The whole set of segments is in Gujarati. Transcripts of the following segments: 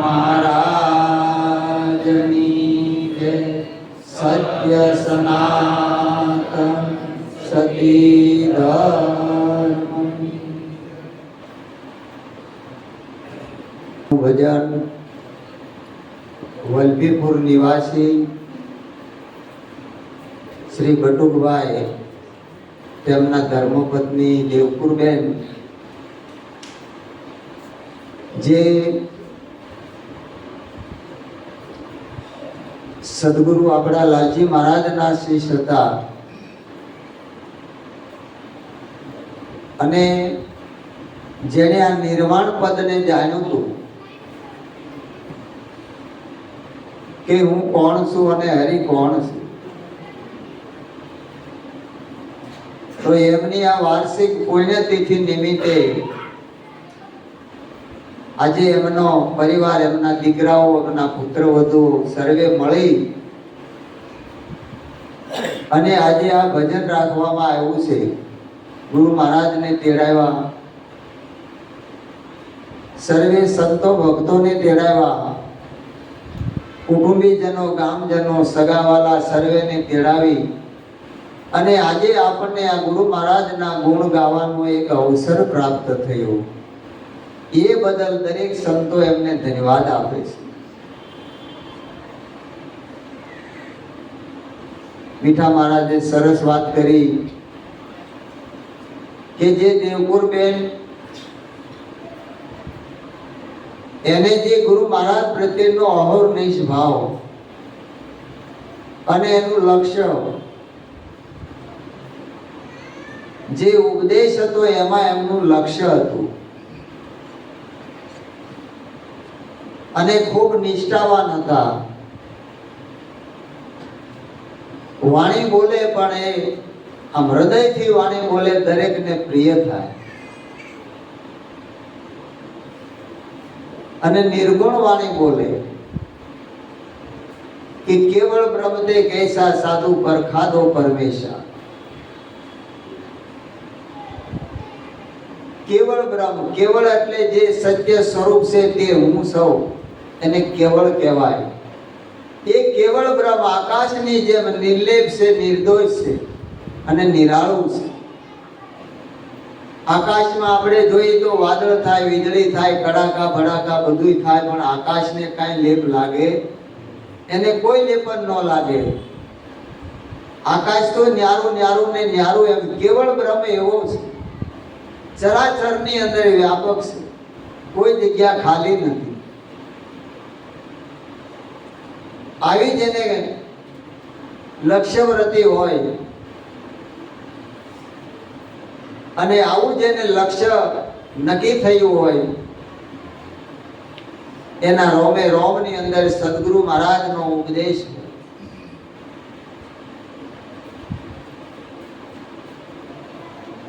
મહારાજની જય. સત્ય સનાતન સતી ધર્મ. ભજન વલભીપુર નિવાસી શ્રી બટુકભાઈ, તેમના ધર્મપત્ની દેવપુરબેન, જે સદગુરુ આપણા લાલજી મહારાજના શિષ્ય હતા અને જેણે આ નિર્વાણ પદને જાણ્યું હતું કે હું કોણ છું અને હરિ કોણ છું, તો એમની આ વાર્ષિક પુણ્યતિથિ નિમિત્તે આજે એમનો પરિવાર, એમના દીકરાઓ, એમના પુત્રવધુ સર્વે મળી અને આજે આ ભજન રાખવામાં આવ્યું છે. ગુરુ મહારાજને તેડાવ્યા, સર્વે સંતો ભક્તોને તેડાવ્યા, કુટુંબીજનો, ગામજનો, સગાવાલા સર્વેને તેડાવી અને આજે આપણને આ ગુરુ મહારાજના ગુણ ગાવાનો એક અવસર પ્રાપ્ત થયો. એ બદલ દરેક સંતો એમને ધન્યવાદ આપે છે. મીઠા મહારાજે સરસ વાત કરી કે જે દેવપુરબેન, એને જે ગુરુ મહારાજ પ્રત્યેનો અહોરનિશ ભાવ અને એનું લક્ષ્ય, જે ઉપદેશ હતો એમાં એમનું લક્ષ્ય હતું અને ખૂબ નિષ્ઠાવાન હતા. વાણી બોલે પણ એ આમ હૃદયથી વાણી બોલે, દરેકને પ્રિય થાય. અને નિર્ગુણ વાણી બોલે કે કેવળ બ્રહ્મતે કૈસા સાધુ પરખાદો પરમેશા. કેવળ બ્રહ્મ, કેવળ એટલે જે સત્ય સ્વરૂપ છે તે હું સૌ, એને કેવળ કહેવાય. એ કેવળ બ્રહ્મ આકાશની જેમ નિર્લેપ છે, નિર્દોષ છે અને નિરાળું છે. આકાશમાં આપણે જોઈએ તો વાદળ થાય, વીજળી થાય, કડાકા ભડાકા બધું થાય, પણ આકાશને કાંઈ લેપ લાગે? એને કોઈ લેપ જ ન લાગે. આકાશ તો ન્યારું ન્યારું ને ન્યારું, એમ કેવળ બ્રહ્મ એવો છે, ચરાચરની અંદર વ્યાપક છે, કોઈ જગ્યા ખાલી નથી. આવી જેને લક્ષ્યવ્રતિ હોય અને આવું જેને લક્ષ્ય નક્કી થયું હોય, એના રોમે રોમની અંદર સદગુરુ મહારાજનો ઉપદેશ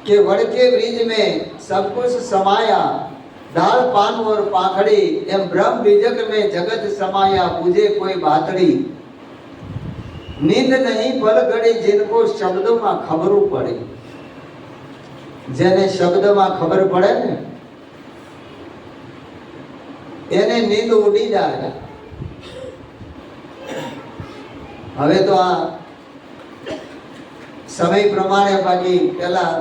કે વડકે ब्रिज में सब कुछ समाया, दाल पान और पाखड़ी, एम ब्रह्म बीजक में जगत समाया, पूजे कोई बातड़ी. नींद नहीं पल घड़ी जिनको शब्दों में खबरू पड़े. જેને શબ્દમાં ખબર પડે ને એને નીંદ ઉડી જાય. હવે તો આ સમય પ્રમાણે બાકી પેલા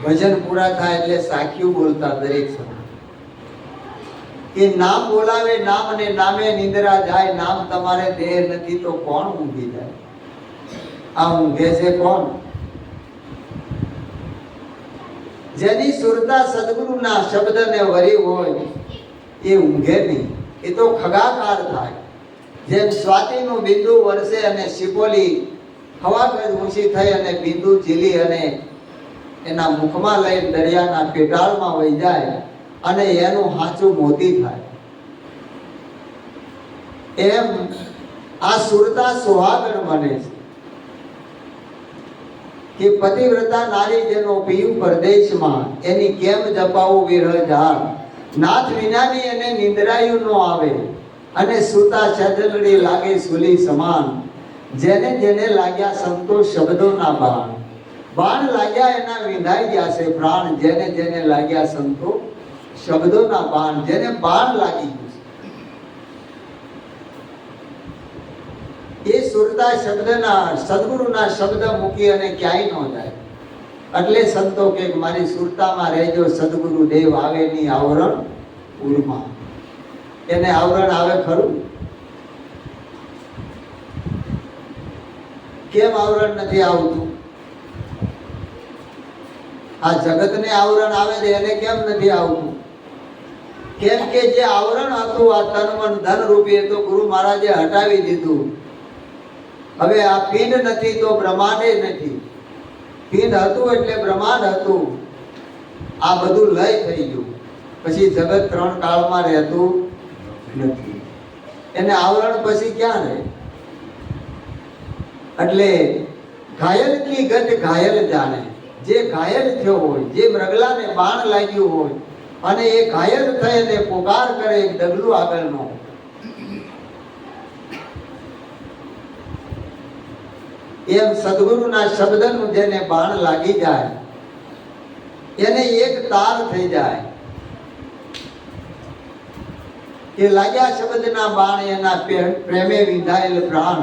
ભજન પૂરા થાય એટલે સાખ્યું બોલતા દરેક સમય કે નામ બોલાવે નામ ને નામે નિંદ્રા જાય, નામ તમારે દેહ નથી તો કોણ ઊંઘી જાય? આ ઊંઘે છે કોણ? જેની સુરતા સદગુરુના શબ્દને વરી હોય એ ઊંઘે નહીં, એ તો ખગાકાર થાય. જેમ સ્વાતિનું બિંદુ વરસે અને શિપોલી હવાગજ ઊંચી થઈ અને બિંદુ ઝીલી અને એના મુખમાં લઈ દરિયાના પેટાળમાં વહી જાય અને એનું હાચું મોતી થાય, એમ આ સુરતા સુહાગણ બને છે કે પતિવ્રતા નારી જેનો પીયું પરદેશમાં, એની કેમ જપાવું વિરહ ઝાડ. નાથ વિનાની એને નિંદ્રાયું નો આવે અને સુતા સજલડી લાગે સુલી સમાન. જેને જેને લાગ્યા સંતોષ શબ્દોના બાણ, બાણ લાગ્યા એના વિંધાઈ ગયા છે પ્રાણ. જેને જેને લાગ્યા સંતો શબ્દોના બાણ, જેને બાણ લાગી ગયું છે, એ સુરતા શબ્દના, સદગુરુના શબ્દ મૂકી અને ક્યાંય ન જાય. એટલે સંતો કે મારી સુરતામાં રહેજો, સદગુરુ દેવ આવે ની આવરણ ઉરમાં. એને આવરણ આવે ખરું? કેમ આવરણ નથી આવતું? આ જગતને આવરણ આવે છે, એને કેમ નથી આવતું? કેમ કે જે આવરણ હતું આ તન મન ધન રૂપી, તો ગુરુ મહારાજે હટાવી દીધું. હવે આ પિંડ નથી તો બ્રહ્માંડે નથી. પિંડ હતું એટલે બ્રહ્માંડ હતું. આ બધું લય થઈ ગયું. પછી જગત ત્રણ કાળમાં રહેતું નથી. એને આવરણ પછી ક્યાં રહે? એટલે ઘાયલ કી ગત ઘાયલ જાણે. જે ઘાયલ થયો હોય, જે મૃગલાને બાણ લાગ્યું હોય અને એ ઘાયલ થઈને પોકાર કરે, એક ડગલું આગળનો, એમ સદગુરુના શબ્દનું જેને બાણ લાગી જાય એને એક તાર થઈ જાય. કે લાગ્યા શબ્દના બાણ એના પ્રેમે વિંધાયેલ પ્રાણ.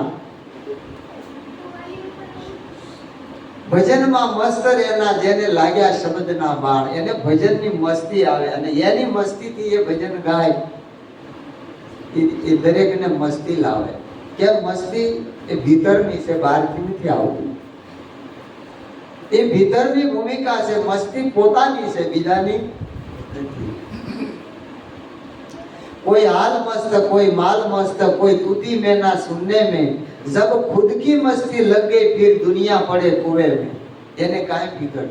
ભજનમાં મસ્ત રહેના જેને લાગ્યા શબ્દના બાણ, એને ભજનની મસ્તી આવે અને એની મસ્તીથી એ ભજન ગાય. એ દરેકને મસ્તી લાવે. કેમ મસ્તી? એ ભીતરની છે, બહારથી નથી આવતી. એ ભીતરની ભૂમિકા છે. મસ્તી પોતાની છે, બીજાની નથી. कोई हाल मस्त, कोई माल मस्त, कोई तूती में ना सुनने में, जब खुद की मस्ती लग गई फिर दुनिया पड़े कुएं में. એને કાંઈ ફિકર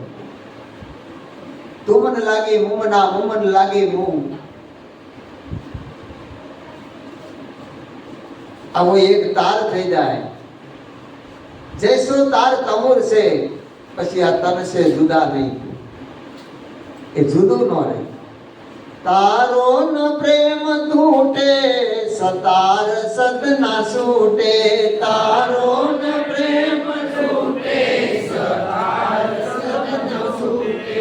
તુમન લાગી મુમના, મુમન લાગી મુમ. આવો એક તાર થઈ જાય. જૈસો તાર તમુર છે, પછી આ તન છે જુદા નહીં. એ જુદું ન રહે. તારો ન પ્રેમ તૂટે, સતાર સદના છૂટે. તારો ન પ્રેમ તૂટે, સતાર સદના છૂટે.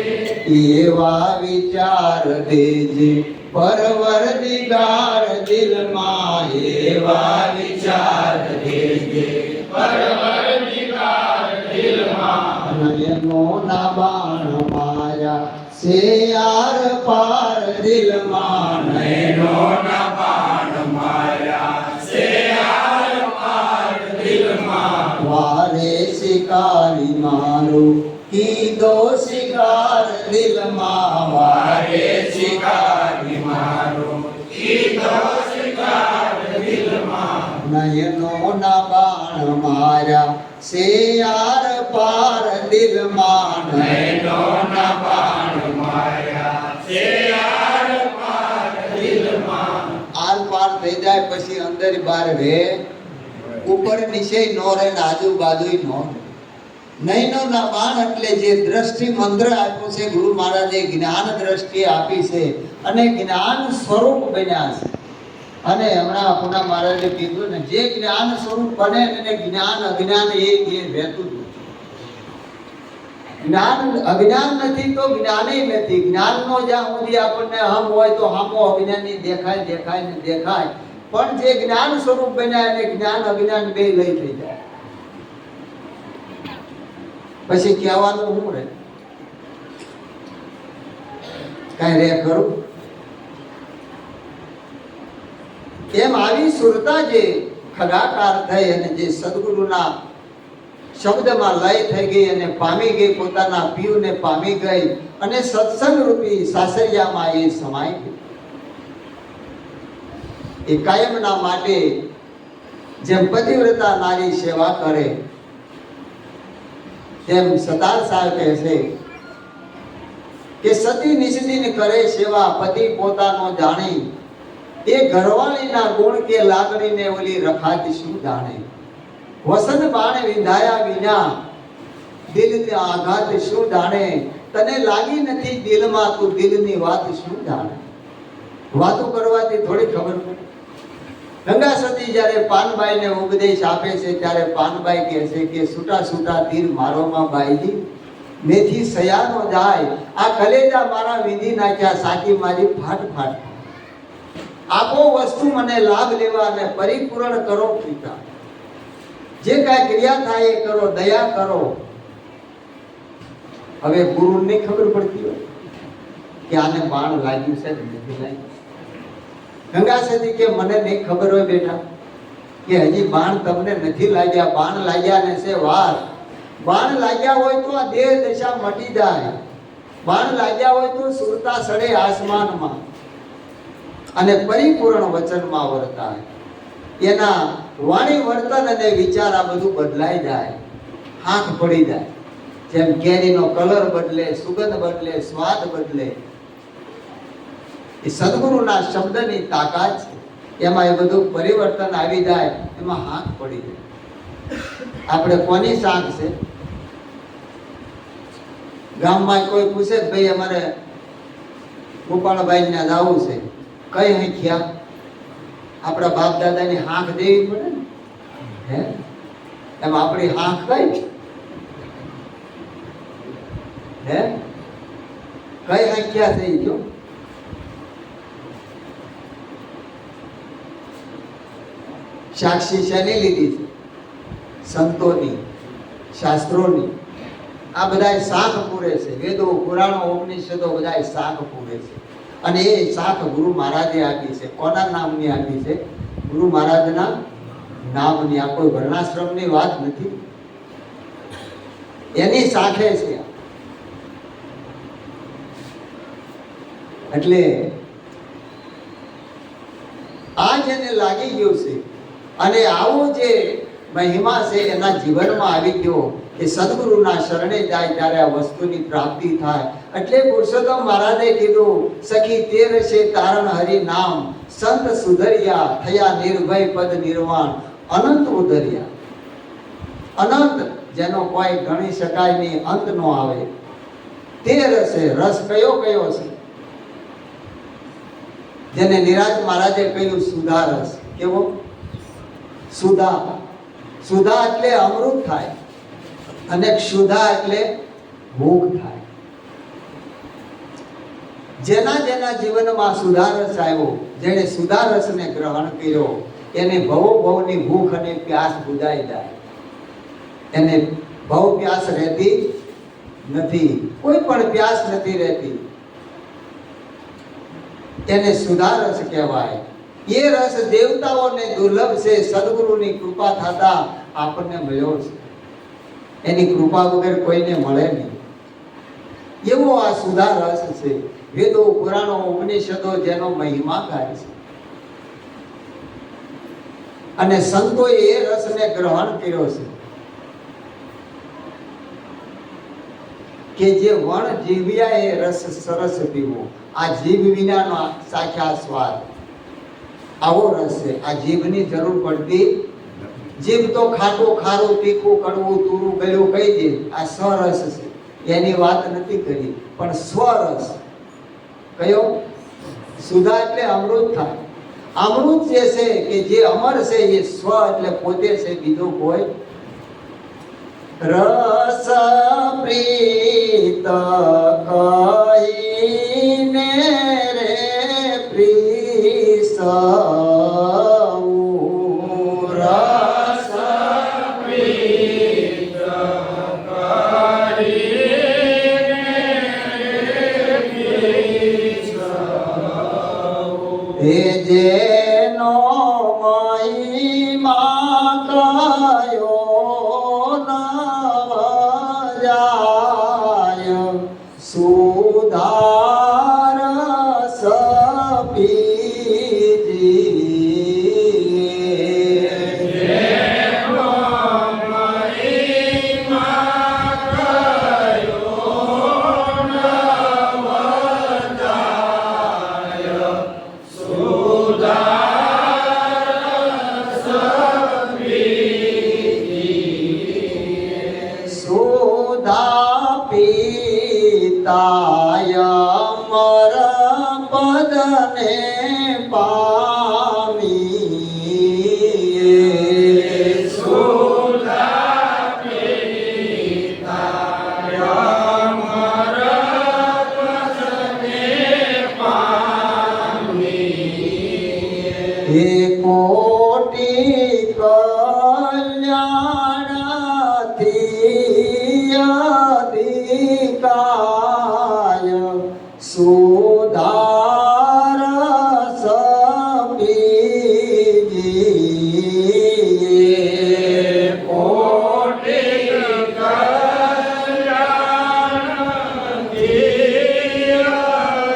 એવા વિચાર દેજે પરવરદિગાર દિલમાં. એવા વિચાર દેજે પરવરદિગાર દિલમાં. નયનો ના બાણ માયા से यार पार दिल मान. नैनो ना बाण माया से यार पार दिल मान. वारे शिकारी मारो कीधो शिकार दिल मान. वारे शिकारी मारो कीधो शिकार दिल मान. नयनो ना बाण माया से यार पार दिल मान. नैनो ना बाण માયા સે આર પાર દિલમાં. આર પાર થઈ જાય પછી અંદર બહાર રહે, ઉપર નીચે નો રહે ને આજુબાજુ નો. નૈનો ના બાણ એટલે જે દ્રષ્ટિ મંત્ર આપ્યો છે ગુરુ મહારાજે, જ્ઞાન દ્રષ્ટિ આપી છે અને જ્ઞાન સ્વરૂપ બન્યા છે. અને હમણાં પુના મહારાજે કીધું ને, જે જ્ઞાન સ્વરૂપ બને એને જ્ઞાન અજ્ઞાન એ રહેતું. જ્ઞાન અજ્ઞાન નથી તો જ્ઞાને નથી. જ્ઞાનનો જ્યાં સુધી આપણને હમ હોય તો હમો અજ્ઞાની દેખાય દેખાય ને દેખાય. પણ જે જ્ઞાન સ્વરૂપ બન્યા એને જ્ઞાન અજ્ઞાન બે લઈ થઈ જાય. પછી કહેવાનું શું રહે? કઈ રે ખરું? એમ આવી સુરતા જે ખગાકાર થઈ અને જે સદગુરુના શબ્દમાં લય થઈ ગઈ અને પામી ગઈ, પોતાના પીવને પામી ગઈ અને સત્સંગ રૂપી સાસરિયામાં એ સમાઈ ગઈ. એ કાયમના માટે જેમ પતિવ્રતા નારી સેવા કરે, તેમ સરદાર સાહેબ કહે છે કે સતી નિષદિન કરે સેવા, પતિ પોતાનો જાણી. એ ઘરવાળીના ગુણ કે લાગણીને ઓલી રખાતી શું જાણે. વસન બાણ વિંધાયા વિના દિલને આઘાત શું જાણે. તને લાગી નથી દિલમાં, તું દિલની વાત શું જાણે. વાતો કરવાથી થોડી ખબર પડે. ગંગા સતી જ્યારે પાનબાઈને ઉપદેશ આપે છે ત્યારે પાનબાઈ કહે છે કે છૂટા છૂટા તીર મારોમાં બાઈજી. મેથી સયાનો જાય, આ કલેજા મારા વિંધી નાખ્યા, સાકી મારી ફાટ ફાટ. આપો વસ્તુ મને લાભ લેવા અને પરિપૂર્ણ કરો પિતા. જે કાંઈ ક્રિયા થાય એ કરો, દયા કરો. હવે ગુરુને ખબર પડતી હોય કે આને બાણ લાગ્યું છે કે નથી લાગ્યું. ગંગા સતી કે મને નહીં ખબર હોય બેટા કે હજી બાણ તમને નથી લાગ્યા, બાણ લાગ્યા ને છે વાર. બાણ લાગ્યા હોય તો આ દેહ દશા મટી જાય. બાણ લાગ્યા હોય તો સુરતા સડે આસમાનમાં અને પરિપૂર્ણ વચનમાં વર્તાય. એના વાણી વર્તન અને વિચાર આ બધું બદલાઈ જાય, આંખ પડી જાય. જેમ કેરીનો કલર બદલે, સુગંધ બદલે, સ્વાદ બદલે, એ સદગુરુના શબ્દની તાકાત છે. એમાં એ બધું પરિવર્તન આવી જાય, એમાં આંખ પડી જાય. આપણે કોની શાંખ છે? ગામમાં કોઈ પૂછે ભાઈ અમારે ગોપાળભાઈ ને જવું છે, કઈ હંખ્યા? આપણા બાપ દાદાની હાંખ દેવી પડે ને, હે? એમાં આપણી હાંખ કઈ? હે? કઈ હંખ્યા થઈ ગયો? સાક્ષી શેની લીધી છે? સંતોની, શાસ્ત્રોની. આ બધા શાખ પૂરે છે. વેદો, પુરાણો, ઉપનિષદો બધા શાખ પૂરે છે. અને એ શાખ ગુરુ મહારાજે આપી છે. કોના નામની આપી છે? ગુરુ મહારાજના નામની. આ કોઈ વર્ણાશ્રમની વાત નથી, એની શાખે છે. એટલે આ જેને લાગી ગયું છે અને આવો જે મહિમા છે એના જીવનમાં આવી ગયો કે સદગુરુના શરણે જાય ત્યારે આ વસ્તુની પ્રાપ્તિ થાય. એટલે પુરુષોત્તમ મહારાજે કીધું, સખી તેર છે તારણ હરિ નામ, સંત સુધર્યા થયા નિર્ભય પદ નિર્વાણ, અનંત ઉધર્યા. અનંત જેનો કોઈ ગણી શકાય નહીં, અંત નો આવે તે રસે. રસ કયો કયો છે? જેને નિરાજ મહારાજે કહ્યું સુધા રસ. કેવો? સુધા. સુધા એટલે અમૃત થાય અને ક્ષુધા એટલે ભૂખ થાય. જેના જેના જીવનમાં સુધારસ આવ્યો, જેને સુધારસને ગ્રહણ કર્યો, એને ભવની ભૂખ અને પ્યાસ બુજાઈ જાય. એને ભવ પ્યાસ રહેતી નથી, કોઈ પણ પ્યાસ નથી રહેતી. એને સુધારસ કહેવાય. એ રસ દેવતાઓને દુર્લભ છે, સદગુરુની કૃપા થતા આપણને મળ્યો છે. એની કૃપા વગર કોઈને મળે નહીં. એવો આ સુધા રસ છે. વેદો, પુરાણો, ઉપનિષદો જેનો મહિમા ગાય છે. અને સંતોએ એ રસને ગ્રહણ કર્યો છે કે જે વણ જીવ્યા એ રસ સરસ પીવો. આ જીભ વિનાનો સાચા સ્વાદ આવો રસ છે. આ જીભની જરૂર પડતી. જીભ તો ખાટું, ખારું, તીખું, કડવું, તુરું, ગળ્યું કહી દે. આ સ્વરસ છે, એની વાત નથી કરી. પણ સ્વરસ કયો? સુધા એટલે અમૃત થાય. અમૃત જે છે કે જે અમર છે એ સ્વ એટલે પોતે છે, બીજો કોઈ. રસ પ્રીત કહીને રે પ્રીસ જેનો મહિમા કયો નવ જાય, સુધારસ પિતાય અમર પદને પામી. સુધા પિતાય હે કોટી કલ્યાણથી અધિકાય સુધાર સપીજીએ કોટી કલ્યાણથી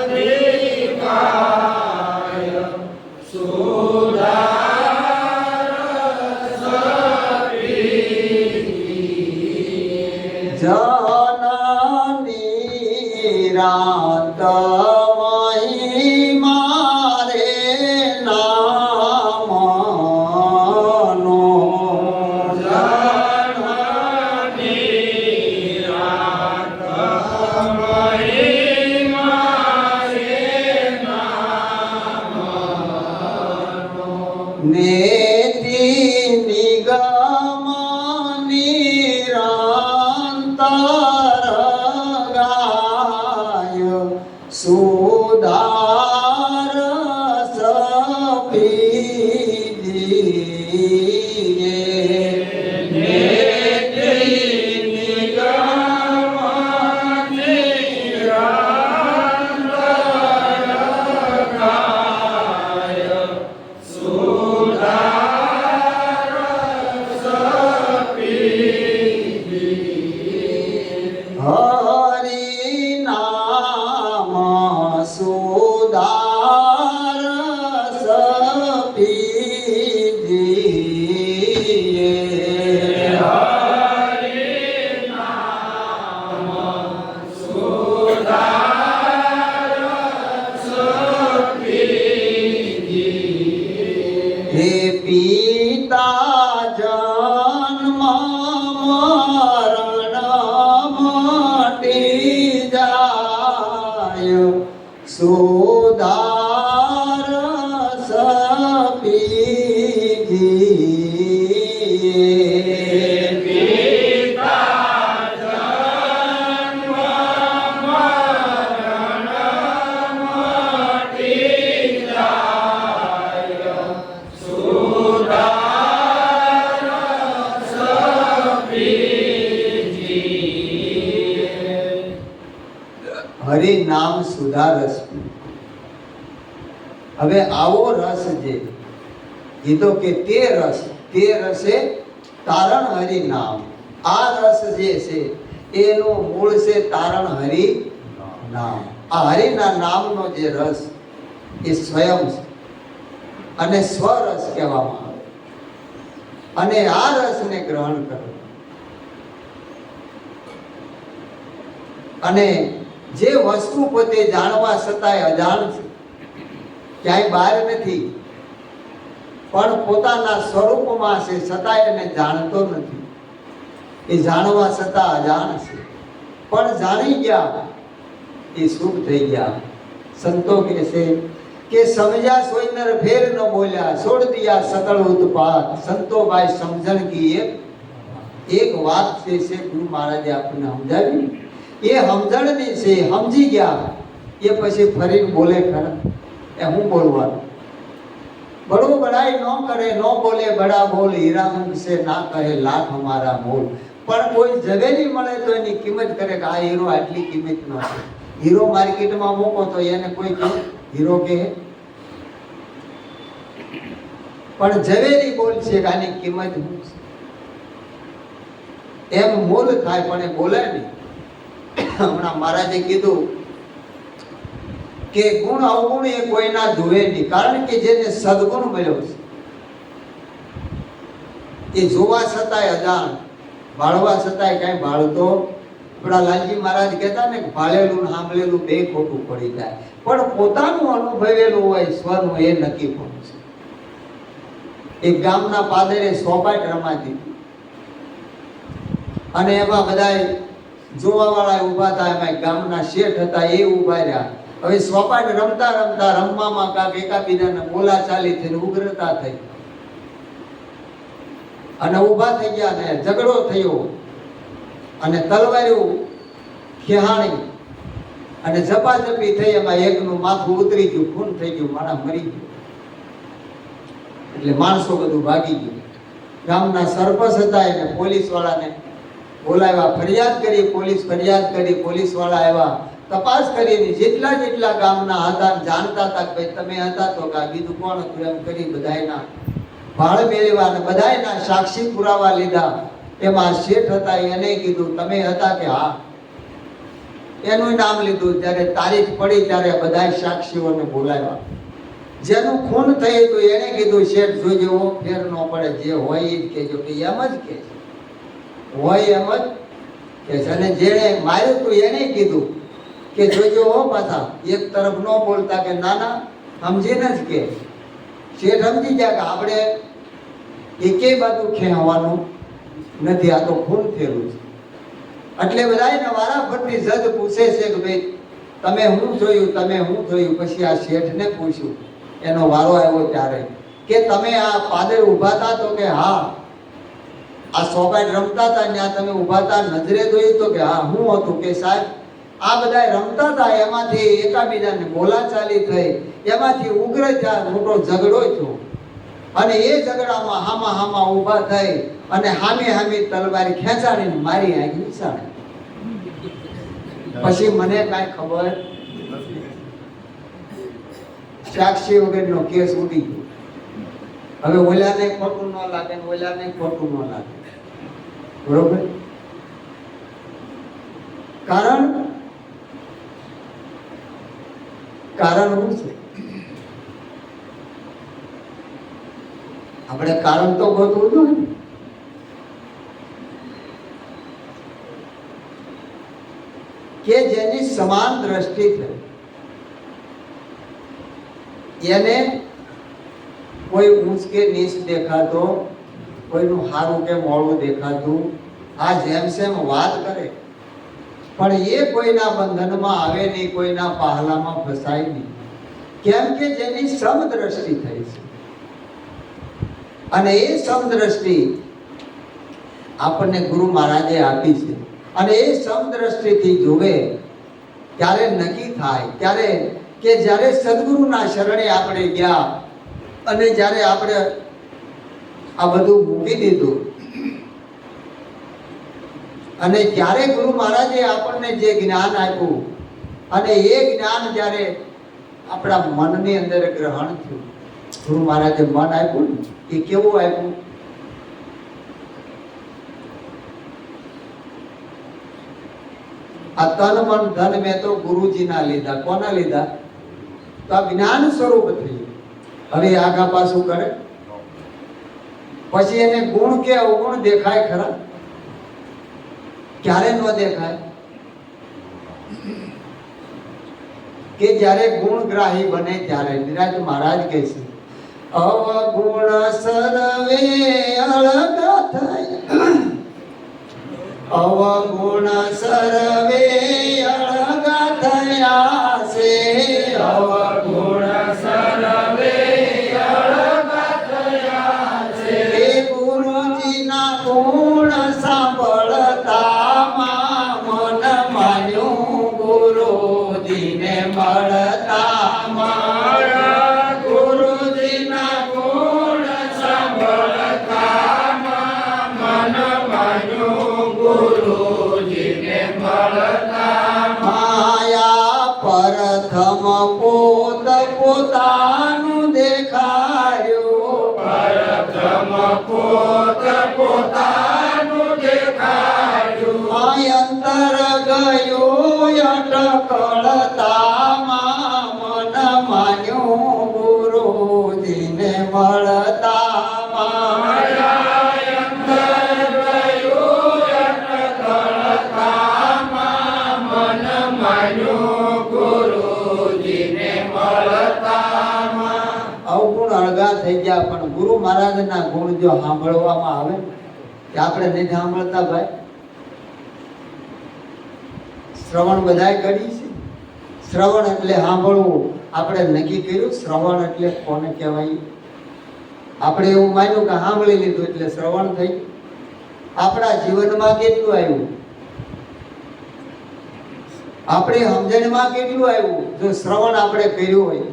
અધિકાય સુધાર સપીજીએ જનની રાત મારે નામનો જનની રાત મારે નામનો નેતિ નિગમ નિરંતર ગાય સુધાર સપીજીએ હરિ નામ સુધાર સપીજીએ હે પિતા જન્મ મરણ મટી જાય સુધાર સપીજીએ હરિ નામ સુધા રસ. હવે આવો રસ જે એ તો કે તે રસે તારણ હરિ નામ. આ રસ જે છે એનું મૂળ છે તારણ હરિ નામ. આ હરિના નામનો જે રસ એ સ્વયં છે અને સ્વરસ કહેવામાં આવે. અને આ રસને ગ્રહણ કરો અને જે વસ્તુ પોતે જાણવા છતાંય અજાણ છે, ક્યાંય બહાર નથી પણ પોતાના સ્વરૂપમાં છે છતાંય એને જાણતો નથી. એ જાણવા છતાં અજાણ છે પણ જાણી ગયા એ સુખ થઈ ગયા. સંતો કહે છે કે સમજ્યા સોઈનર ફેર ન બોલ્યા, છોડ દિયા સકળ ઉત્પાત. સંતો ભાઈ સમજણ કી એક વાત છે ગુરુ મહારાજે આપણને સમજાવી. એ સમજણની છે, સમજી ગયા એ પછી ફરીને બોલે ખરા. એ હું બોલવાનું? બડો બડાઈ ન કરે, ન બોલે બડા બોલ. હીરા મુખ સે ના કહે લાખ હમારા મોલ. પણ કોઈ જવેરી મળે તો એની કિંમત કરે કે આ હીરો આટલી કિંમત નો છે. હીરો માર્કેટમાં મૂકો તો એને કોઈ હીરો કહે, પણ ઝવેરી બોલ છે કે આની કિંમત શું છે એમ મોલ થાય પણ એ બોલે નહીં. હમણાં મહારાજે કીધું કે ગુણ અવગુણ એ કોઈના ધુએ નહીં, કારણ કે જેને સદગુણ મળ્યો છે એ જોવા છતાંય અજાણ, ભાળવા છતાંય કઈ ભાળતો. આપણા લાલજી મહારાજ કહેતા ને ભાળેલું સાંભળેલું બે ખોટું પડી જાય, પણ પોતાનું અનુભવેલું હોય સ્વનું એ નક્કી પણ છે. એક ગામના પાદરે સોપાટ રમાતી અને એમાં બધા જોવા વાળા ઉભા હતા. એમાં ગામના શેઠ હતા એ ઉભા રહ્યા. હવે સોપાટ રમતા રમતા રમવામાં કાંક એકાબીજાને બોલાચાલી થઈને ઉગ્રતા થઈ અને ઉભા થઈ ગયા ને ઝઘડો થયો અને તલવાર્યું ખેહાણી અને ઝપાઝપી થઈ. એમાં એકનું માથું ઉતરી ગયું, ખૂન થઈ ગયું, માણસ મરી ગયું. એટલે માણસો બધું ભાગી ગયું. ગામના સરપંચ હતા એને પોલીસ વાળાને બોલાવ્યા, ફરિયાદ કરી, પોલીસ વાળા આવ્યા, તપાસ કરીને જેટલા ગામના હતા જાણતા હતા કે ભાઈ તમે હતા તો કે બીજું કોણ હતું એમ કરી બધાયના ભાળ મેળવ્યા અને બધાયના સાક્ષી પુરાવા લીધા. એમાં શેઠ હતા એને કીધું તમે હતા કે હા, એનું નામ લીધું. જ્યારે તારીખ પડી ત્યારે બધા સાક્ષીઓને બોલાવ્યા. જેનું ખૂન થયું હતું એને કીધું શેઠ જોજો ફેર ન પડે, જે હોય એ જ કહેજો. કે એમ જ કે હોય એમ જ કે છે. અને જેણે માર્યું હતું એને કીધું કે જોજો હો પાછા એક તરફ ન બોલતા, કે ના સમજીને જ કે. શેઠ સમજી ગયા કે આપણે એકેય બાજુ ખેંચવાનું નથી, આ તો ખૂન થયેલું છે. એટલે બધાને વારાફરતી જજ પૂછે છે કે ભાઈ તમે શું જોયું. પછી આ શેઠને પૂછ્યું, એનો વારો આવ્યો ત્યારે કે તમે આ પાદર ઊભા હતા તો કે હા. આ સોપાટ રમતા હતા ત્યાં તમે ઊભા હતા, નજરે જોયું તો કે હા. શું હતું કે સાહેબ આ બધા રમતા હતા, એમાંથી એકાબીજાને બોલાચાલી થઈ, એમાંથી ઉગ્ર થયા, મોટો ઝઘડો થયો અને એ ઝઘડામાં હામા ઊભા થઈ અને હામે તલવાર ખેંચાડીને મારી આંખ નિશાળે. પછી મને કાંઈ ખબર, સાક્ષી વગરનો કેસ ઉડી ગયો. હવે ઓલાને ખોટું ન લાગે ને ઓલાને ખોટું ન લાગે, બરોબર? કારણ શું છે? આપણે કારણ તો ગોતવું જોઈએ ને. કે જેની સમાન દ્રષ્ટિ થઈ એને કોઈ ઊંચ કે નીચ દેખાતો, કોઈનું સારું કે મોડું દેખાતું, આ જેમ સેમ વાત કરે પણ એ કોઈના બંધનમાં આવે નહીં, કોઈના પહાલામાં ફસાય નહીં. કેમ કે જેની સમદ્રષ્ટિ થઈ છે. અને એ સમદ્રષ્ટિ આપણને ગુરુ મહારાજે આપી છે. અને એ સમદ્રષ્ટિથી જોવે ત્યારે નક્કી થાય, ત્યારે કે જ્યારે સદગુરુના શરણે આપણે ગયા અને જ્યારે આપણે આ બધું મૂકી દીધું અને જ્યારે ગુરુ મહારાજે આપણને જે જ્ઞાન આપ્યું અને એ જ્ઞાન જ્યારે આપણા મનની અંદર ગ્રહણ થયું, ગુરુ મહારાજે મન આપ્યું ને એ કેવું આપ્યું? આ તન મન ધન મેં તો ગુરુજીના લીધા. કોના લીધા? તો આ જ્ઞાન સ્વરૂપ થયું. હવે આગા પાછું કરે પછી એને ગુણ કે અવગુણ દેખાય ખરા? ક્યારે ન દેખાય? કે જ્યારે ગુણગ્રાહી બને ત્યારે. નિરાજ મહારાજ કહે છે અવગુણ સર્વે અળગા થાય, અવગુણ સર્વે અળગા થયા છે, અવગુણ સર્વે અળગા થયા છે. એ ગુરુજીના ગુણ સાંભળતા મન માન્યું, ગુરુજીને મળતા મારા ગુરુજીના ગુણ સાંભળતા મન માન્યું, ગુરુજીને મળતા માયા પ્રથમ પોત પોતાનું દેખાયું, પ્રથમ પોત પોતાનું દેખાયું. અંતર ગયું અટકળતા મન માન્યું, ગુરુજીને મળતા માયા અંતર ગયું અટકળતા મન માન્યું, ગુરુજીને મળતા. અવગુણ અળગા થઈ ગયા. પણ ગુરુ મહારાજના ગુણ જો સાંભળવામાં આવે કે આપણે નહીં સાંભળતા ભાઈ. શ્રવણ બધાય કરી છે. શ્રવણ એટલે સાંભળવું. આપણે નક્કી કર્યું શ્રવણ એટલે કોને કહેવાય? આપણે એવું માન્યું કે સાંભળી લીધું એટલે શ્રવણ થઈ. આપણા જીવનમાં કેટલું આવ્યું? આપણે સમજણમાં કેટલું આવ્યું? જો શ્રવણ આપણે કર્યું હોય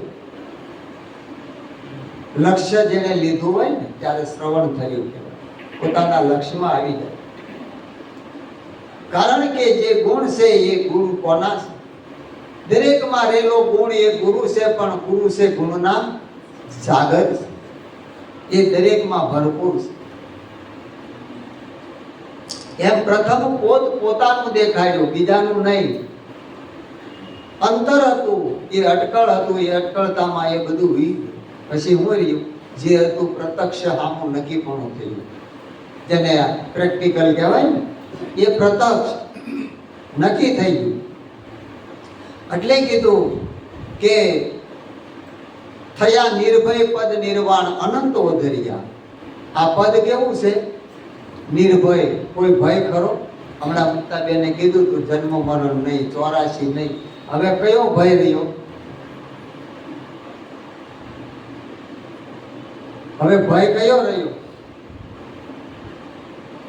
લક્ષ્ય જેને લીધું હોય ને ત્યારે શ્રવણ થયું કહેવાય, પોતાના લક્ષ્યમાં આવી જાય. કારણ કે જે ગુણ છે એ ગુરુ કોના છે? દરેકમાં રહેલો ગુણ એ ગુરુ છે, પણ ગુરુ છે ગુણના સાગર છે. એ દરેકમાં ભરપૂર છે. એમ પ્રથમ પોતાનું દેખાડ્યું, બીજાનું નહીં. અંતર હતું એ અટકળ હતું, એ અટકળતામાં એ બધું વી પછી હું રહ્યું જે હતું પ્રત્યક્ષ સામું નક્કી પણ થયું, જેને પ્રેક્ટિકલ કહેવાય ને, એ પ્રત્યક્ષ નક્કી થઈ ગયું. એટલે કીધું કે થયા નિર્ભય પદ નિર્વાણ અનંત ઓધરિયા. આ પદ કેવું છે? નિર્ભય. કોઈ ભય ખરો? હમણાં મુક્તાબેને કીધું તું જન્મ મરણ નહીં, 84 નહીં. હવે કયો ભય રહ્યો? હવે ભય કયો રહ્યો?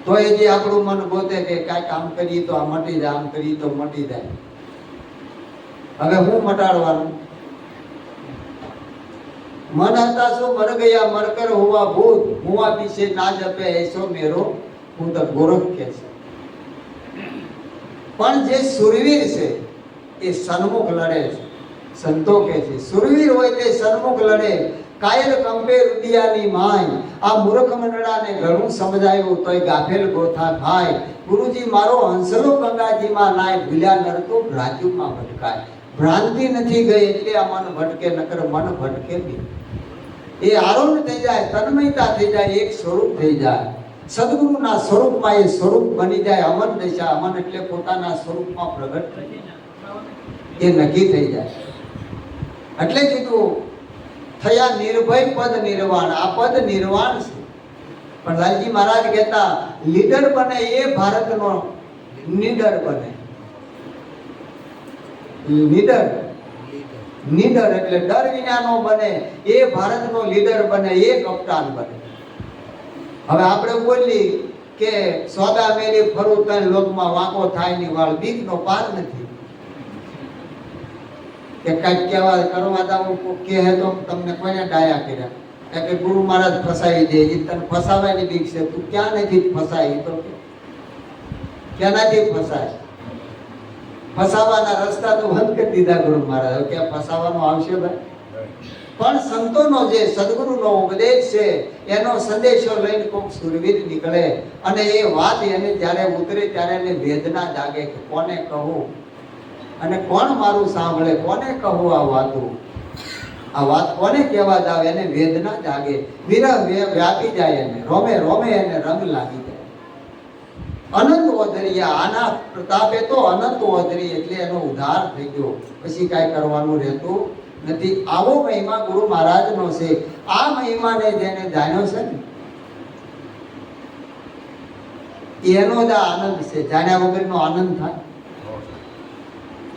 તો એ જે આપણું મન ગોતે કે કાંઈ કામ કરીએ તો આ મટી જાય, આમ કરીએ તો મટી જાય. હવે હું મટાડવાનું? મન હતા શું મર ગયા મરકર હુआ भूत, हुआ पीछे ना जपे ऐसो मेरो હું તો ગોરખ કે છે. પણ જે સુરવીર છે એ સન્મુખ લડે છે. સંતો કે છે સુરવીર હોય તે સન્મુખ લડે. કાયર કંપે રુદિયાની માય. આ મૂર્ખ મંડળાને ઘણું સમજાયું તોય ગાફેલ ગોથા ખાય. ગુરુજી મારો હંસલો ગંગાજીમાં નાય, ભૂલ્યા નરતો રાજ્યમાં ભટકાય. ભ્રાંતિ નથી ગઈ એટલે આ મન ભટકે, નકર મન ભટકે નહીં. એ આરોહણ થઈ જાય, તન્મયતા થઈ જાય, એક સ્વરૂપ થઈ જાય. સદગુરુના સ્વરૂપમાં એ સ્વરૂપ બની જાય. અમન દશા, અમન એટલે પોતાના સ્વરૂપમાં પ્રગટ થઈ જાય, એ નક્કી થઈ જાય. એટલે કીધું થયા નિર્ભય પદ નિર્વાણ. આ પદ નિર્વાણ છે. પણ લાલજી મહારાજ કહેતા લીડર બને એ ભારતનો નીડર બને. નીડર એટલે ડર વિનાનો બને એ ભારતનો લીડર બને, એ કપ્તાન બને. હવે આપણે બોલી કે સોદા મેલી ફરું તન લોકમાં વાંકો થાય ની વાળ, બીકનો પાર નથી. કે કઈક કહેવા કરવા દાવું કે હે તો તમને કોઈને ડાયા કર્યા કે ગુરુ મહારાજ ફસાવી દે, એ તને ફસાવાની બીક છે. તું ક્યાં નથી ફસાય? તો ક્યાંથી ફસાય? ફસાવાના રસ્તા તો બંધ કરી દીધા ગુરુ મહારાજ. ક્યાં ફસાવાનું આવશે ભાઈ? પણ સંતોનો જે સદગુરુનો ઉપદેશ છે એનો સંદેશો લઈને કોઈક સુરવીર નીકળે અને એ વાત એને જ્યારે ઉતરે ત્યારે એને વેદના જાગે કે કોને કહું અને કોણ મારું સાંભળે, કોને કહું આ વાતો, આ વાત કોને કહેવા જાવ? એને વેદના જાગે, વિરહ વ્યાપી જાય, એને રોમે રોમે એને રંગ લાગી જાય. અનંત ઓધરિયા. આના પ્રતાપે તો અનંત ઓધરી એટલે એનો ઉદ્ધાર થઈ ગયો. પછી કાંઈ કરવાનું રહેતું નથી. આવો મહિમા ગુરુ મહારાજનો છે. આ મહિમાને જેને જાણ્યો છે ને એનો જ આનંદ છે. જાણ્યા વગરનો આનંદ થાય?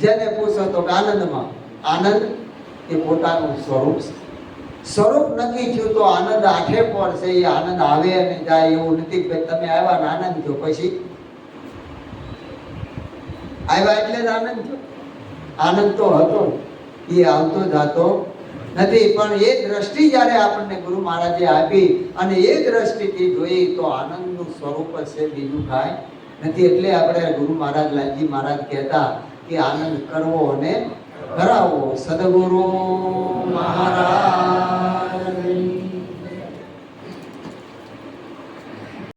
જેને પૂછો તો આનંદમાં આનંદ એ પોતાનું સ્વરૂપ છે. સ્વરૂપ નક્કી થયું તો આનંદ આઠે પર છે. એ આનંદ આવે અને જાય એવું નથી કે તમે આવ્યા ને આનંદ થયો, પછી આવ્યા એટલે જ આનંદ થયો. આનંદ તો હતો, એ આવતો જાતો નથી. પણ એ દ્રષ્ટિ જ્યારે આપણને ગુરુ મહારાજે આપી અને એ દ્રષ્ટિથી જોઈ તો આનંદનું સ્વરૂપ છે, બીજું કાંઈ નથી. એટલે આપણે ગુરુ મહારાજ લાલજી મહારાજ કહેતા કે આનંદ કરવો અને કરાવવો. સદગુરુ મહારાજ